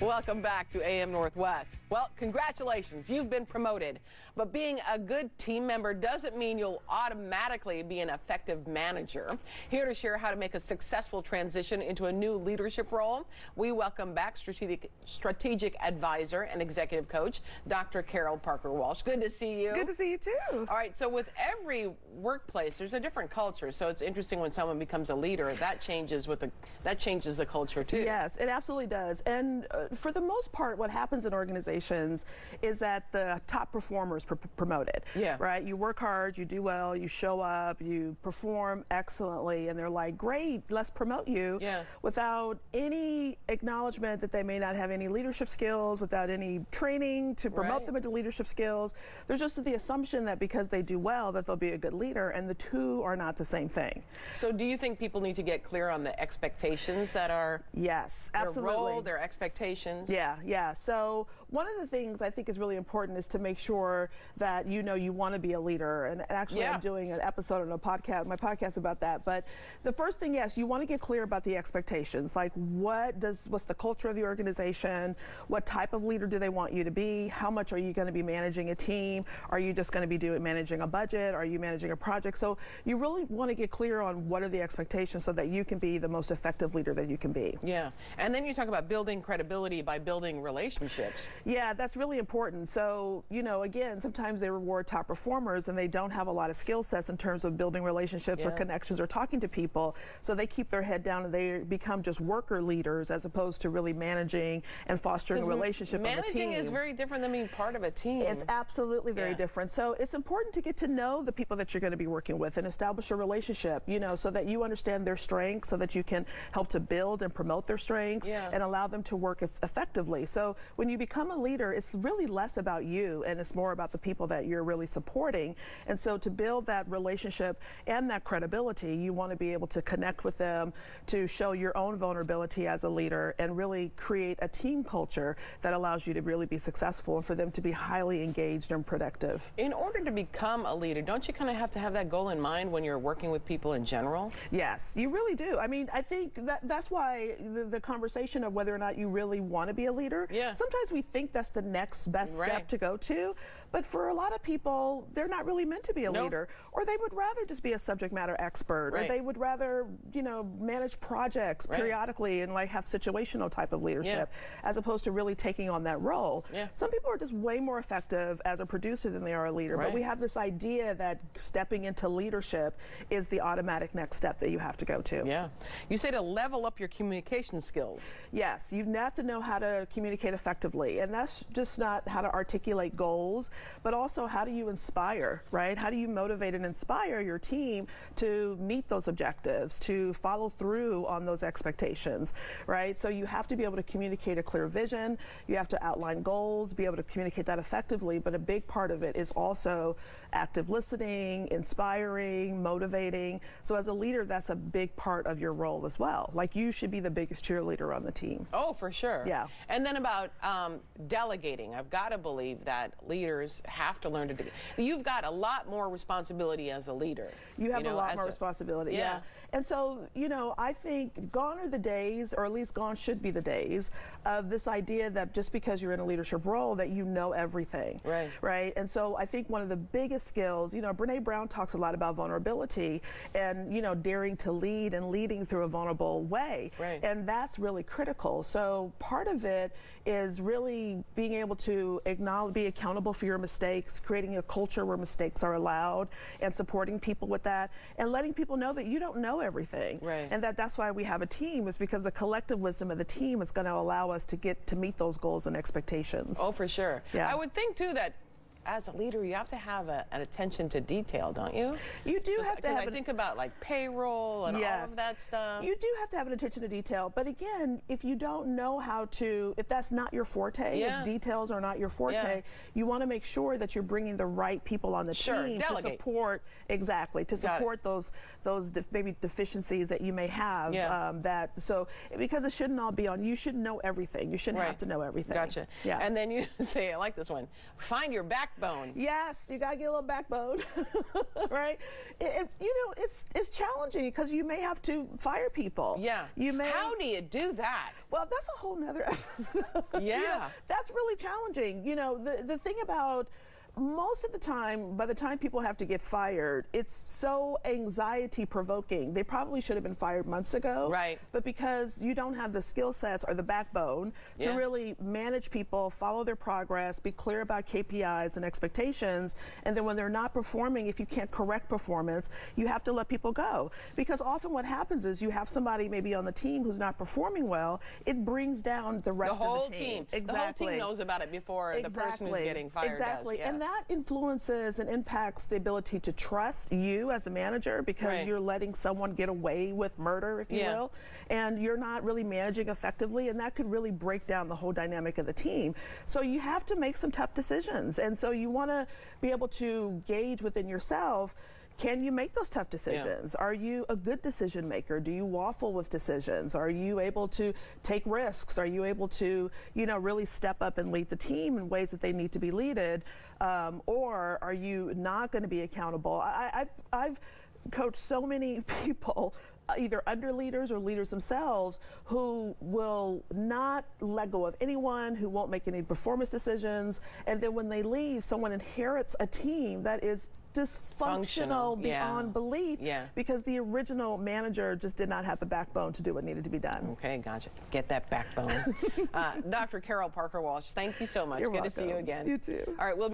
Welcome back to AM Northwest. Well, congratulations, you've been promoted. But being a good team member doesn't mean you'll automatically be an effective manager. Here to share how to make a successful transition into a new leadership role, we welcome back strategic advisor and executive coach, Dr. Carol Parker Walsh. Good to see you. Good to see you too. All right, so with every workplace, there's a different culture. So it's interesting when someone becomes a leader, that changes the culture too. Yes, it absolutely does. And for the most part, what happens in organizations is that the top performers promoted. Yeah. Right? You work hard, you do well, you show up, you perform excellently, and they're like, great, let's promote you. Yeah. Without any acknowledgement that they may not have any leadership skills, without any training to promote them into leadership skills. There's just the assumption that because they do well, that they'll be a good leader, and the two are not the same thing. So do you think people need to get clear on the expectations that are Yes, their absolutely. role, their expectations? Yeah. So one of the things I think is really important is to make sure that you know you want to be a leader. And actually, I'm doing an episode on my podcast about that. But the first thing, yes, you want to get clear about the expectations. Like, what's the culture of the organization? What type of leader do they want you to be? How much are you going to be managing a team? Are you just going to be managing a budget? Are you managing a project? So you really want to get clear on what are the expectations so that you can be the most effective leader that you can be. Yeah. And then you talk about building credibility by building relationships. Yeah, that's really important. So, again, sometimes they reward top performers and they don't have a lot of skill sets in terms of building relationships or connections or talking to people. So they keep their head down and they become just worker leaders as opposed to really managing and fostering a relationship on the team. Managing is very different than being part of a team. It's absolutely very different. So it's important to get to know the people that you're going to be working with and establish a relationship, so that you understand their strengths, so that you can help to build and promote their strengths and allow them to work effectively. So when you become a leader, it's really less about you and it's more about the people that you're really supporting. And so to build that relationship and that credibility, you want to be able to connect with them, to show your own vulnerability as a leader and really create a team culture that allows you to really be successful and for them to be highly engaged and productive. In order to become a leader, don't you kind of have to have that goal in mind when you're working with people in general? Yes, you really do. I mean, I think that's why the conversation of whether or not you really want to be a leader, sometimes we think that's the next best step to go to, but for a lot of people, they're not really meant to be a leader, or they would rather just be a subject matter expert, or they would rather, manage projects periodically and have situational type of leadership, as opposed to really taking on that role. Some people are just way more effective as a producer than they are a leader, but we have this idea that stepping into leadership is the automatic next step that you have to go to. Yeah. You say to level up your communication skills. Yes, you have to know how to communicate effectively, and that's just not how to articulate goals, but also how do you inspire, right? How do you motivate and inspire your team to meet those objectives, to follow through on those expectations, right? So you have to be able to communicate a clear vision, you have to outline goals, be able to communicate that effectively, but a big part of it is also active listening, inspiring, motivating. So as a leader, that's a big part of your role as well. Like, you should be the biggest cheerleader on the team. Oh, for sure. Yeah. And then about delegating. I've got to believe that leaders have to learn to do. You've got a lot more responsibility as a leader. You have a lot more responsibility. Yeah. And so, I think gone are the days, or at least gone should be the days, of this idea that just because you're in a leadership role that you know everything. Right. And so I think one of the biggest skills, Brene Brown talks a lot about vulnerability and, daring to lead and leading through a vulnerable way. And that's really critical. So part of it is really being able to be accountable for your mistakes, creating a culture where mistakes are allowed, and supporting people with that, and letting people know that you don't know everything. And that's why we have a team, is because the collective wisdom of the team is going to allow us to meet those goals and expectations. Oh, for sure. I would think too that as a leader, you have to have an attention to detail, don't you? You do have to have. I think about payroll and all of that stuff. You do have to have an attention to detail. But again, if you don't know if that's not your forte, if details are not your forte, you want to make sure that you're bringing the right people on the team to support those maybe deficiencies that you may have. Because it shouldn't all be on you. Shouldn't know everything. You shouldn't have to know everything. Gotcha. And then you say, I like this one. Find your back backbone. Yes, you gotta get a little backbone, right? It's challenging because you may have to fire people. Yeah. You may. How do you do that? Well, that's a whole nother episode. Yeah. That's really challenging. The thing about most of the time, by the time people have to get fired, it's so anxiety provoking. They probably should have been fired months ago. Right. But because you don't have the skill sets or the backbone to really manage people, follow their progress, be clear about KPIs and expectations, and then when they're not performing, if you can't correct performance, you have to let people go. Because often what happens is you have somebody maybe on the team who's not performing well, it brings down the rest of the team. Exactly. The whole team knows about it before the person who's getting fired Exactly. does. Yeah. And that influences and impacts the ability to trust you as a manager because you're letting someone get away with murder, if you will, and you're not really managing effectively, and that could really break down the whole dynamic of the team. So you have to make some tough decisions, and so you want to be able to gauge within yourself, can you make those tough decisions? Are you a good decision maker? Do you waffle with decisions? Are you able to take risks? Are you able to, really step up and lead the team in ways that they need to be leaded? Or are you not going to be accountable? I've coached so many people, either under leaders or leaders themselves, who will not let go of anyone, who won't make any performance decisions, and then when they leave, someone inherits a team that is dysfunctional beyond belief because the original manager just did not have the backbone to do what needed to be done. Okay, gotcha. Get that backbone. Dr. Carol Parker Walsh, thank you so much. You're Good welcome. to see you again. You too. All right, we'll